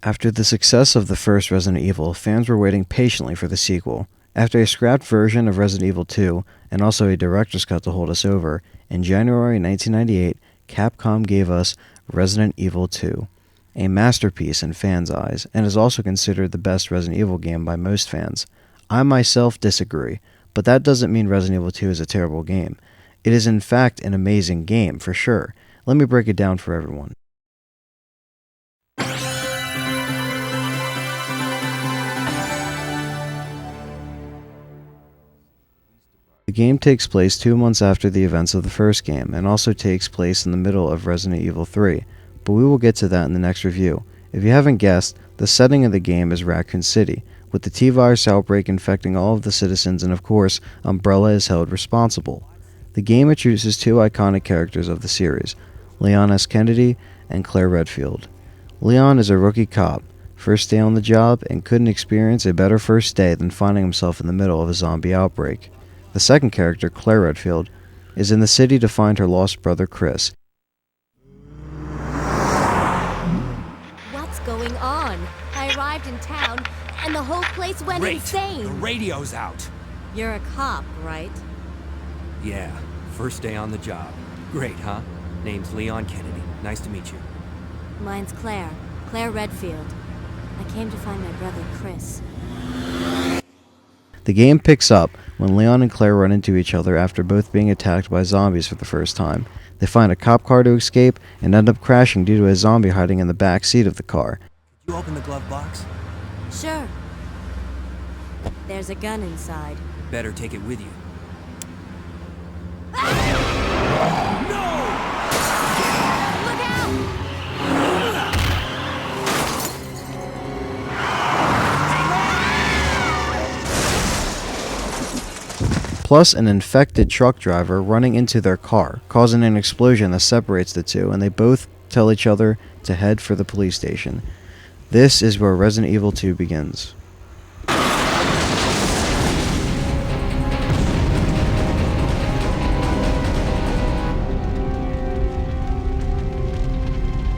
After the success of the first Resident Evil, fans were waiting patiently for the sequel. After a scrapped version of Resident Evil 2, and also a director's cut to hold us over, in January 1998, Capcom gave us Resident Evil 2, a masterpiece in fans' eyes, and is also considered the best Resident Evil game by most fans. I myself disagree, but that doesn't mean Resident Evil 2 is a terrible game. It is in fact an amazing game, for sure. Let me break it down for everyone. The game takes place 2 months after the events of the first game, and also takes place in the middle of Resident Evil 3, but we will get to that in the next review. If you haven't guessed, the setting of the game is Raccoon City, with the T-Virus outbreak infecting all of the citizens, and of course, Umbrella is held responsible. The game introduces 2 iconic characters of the series, Leon S. Kennedy and Claire Redfield. Leon is a rookie cop, first day on the job, and couldn't experience a better first day than finding himself in the middle of a zombie outbreak. The second character, Claire Redfield, is in the city to find her lost brother, Chris. What's going on? I arrived in town, and the whole place went insane. The radio's out. You're a cop, right? Yeah, first day on the job. Great, huh? Name's Leon Kennedy. Nice to meet you. Mine's Claire. Claire Redfield. I came to find my brother, Chris. The game picks up when Leon and Claire run into each other after both being attacked by zombies for the first time. They find a cop car to escape and end up crashing due to a zombie hiding in the back seat of the car. Did you open the glove box? Sure. There's a gun inside. Better take it with you. Look out! Plus an infected truck driver running into their car, causing an explosion that separates the two, and they both tell each other to head for the police station. This is where Resident Evil 2 begins.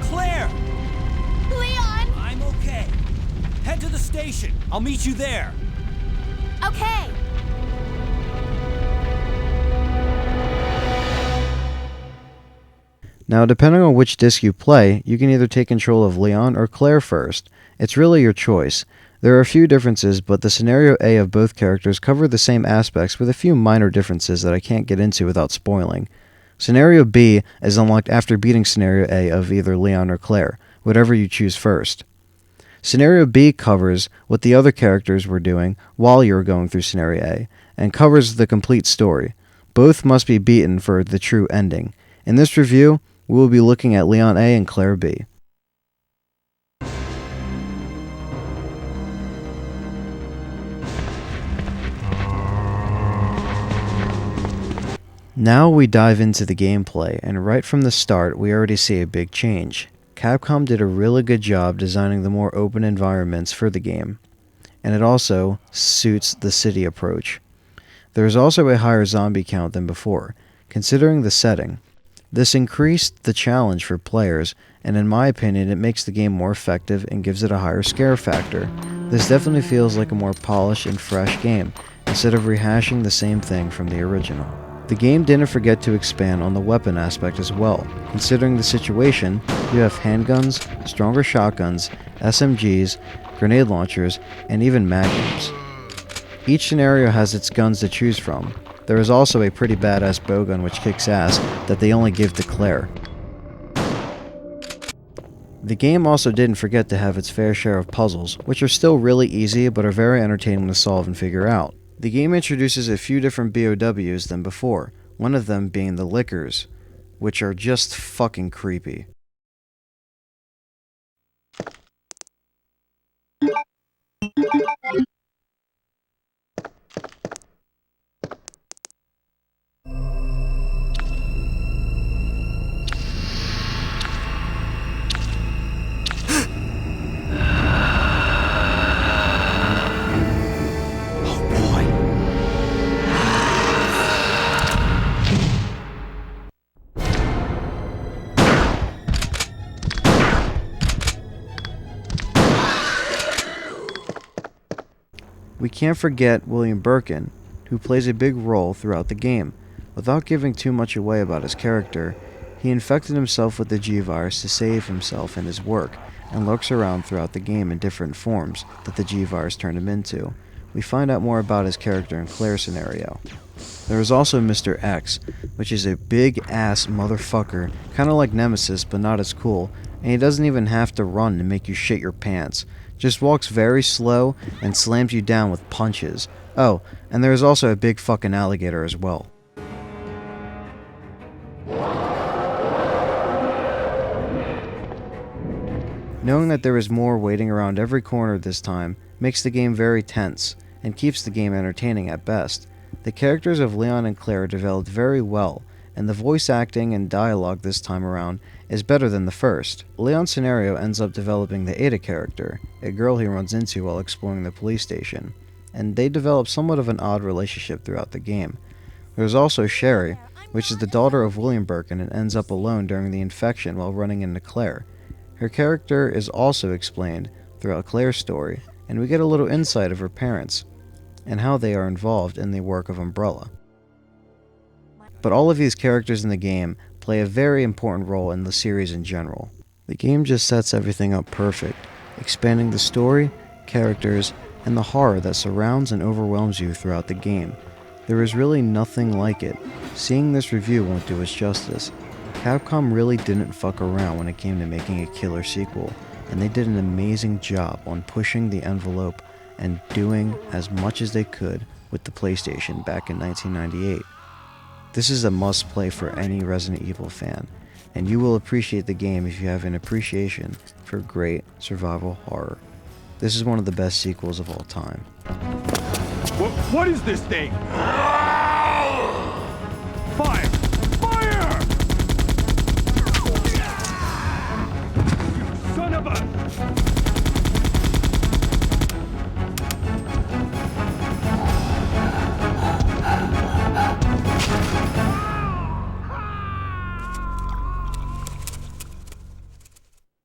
Claire! Leon! I'm okay. Head to the station. I'll meet you there. Okay. Now, depending on which disc you play, you can either take control of Leon or Claire first. It's really your choice. There are a few differences, but the Scenario A of both characters cover the same aspects with a few minor differences that I can't get into without spoiling. Scenario B is unlocked after beating Scenario A of either Leon or Claire, whatever you choose first. Scenario B covers what the other characters were doing while you were going through Scenario A, and covers the complete story. Both must be beaten for the true ending. In this review, we will be looking at Leon A and Claire B. Now we dive into the gameplay, and right from the start we already see a big change. Capcom did a really good job designing the more open environments for the game, and it also suits the city approach. There is also a higher zombie count than before, considering the setting. This increased the challenge for players, and in my opinion it makes the game more effective and gives it a higher scare factor. This definitely feels like a more polished and fresh game, instead of rehashing the same thing from the original. The game didn't forget to expand on the weapon aspect as well. Considering the situation, you have handguns, stronger shotguns, SMGs, grenade launchers, and even magnums. Each scenario has its guns to choose from. There is also a pretty badass bowgun which kicks ass that they only give to Claire. The game also didn't forget to have its fair share of puzzles, which are still really easy but are very entertaining to solve and figure out. The game introduces a few different BOWs than before, one of them being the Lickers, which are just fucking creepy. We can't forget William Birkin, who plays a big role throughout the game. Without giving too much away about his character, he infected himself with the G-Virus to save himself and his work, and lurks around throughout the game in different forms that the G-Virus turned him into. We find out more about his character in Claire's scenario. There is also Mr. X, which is a big-ass motherfucker, kinda like Nemesis but not as cool, and he doesn't even have to run to make you shit your pants. Just walks very slow and slams you down with punches. Oh, and there is also a big fucking alligator as well. Knowing that there is more waiting around every corner this time makes the game very tense, and keeps the game entertaining at best. The characters of Leon and Claire developed very well, and the voice acting and dialogue this time around is better than the first. Leon's scenario ends up developing the Ada character, a girl he runs into while exploring the police station, and they develop somewhat of an odd relationship throughout the game. There's also Sherry, which is the daughter of William Birkin and ends up alone during the infection while running into Claire. Her character is also explained throughout Claire's story, and we get a little insight of her parents and how they are involved in the work of Umbrella. But all of these characters in the game play a very important role in the series in general. The game just sets everything up perfect, expanding the story, characters, and the horror that surrounds and overwhelms you throughout the game. There is really nothing like it. Seeing this review won't do it justice. Capcom really didn't fuck around when it came to making a killer sequel, and they did an amazing job on pushing the envelope and doing as much as they could with the PlayStation back in 1998. This is a must-play for any Resident Evil fan, and you will appreciate the game if you have an appreciation for great survival horror. This is one of the best sequels of all time. What is this thing? Fire! Fire! You son of a...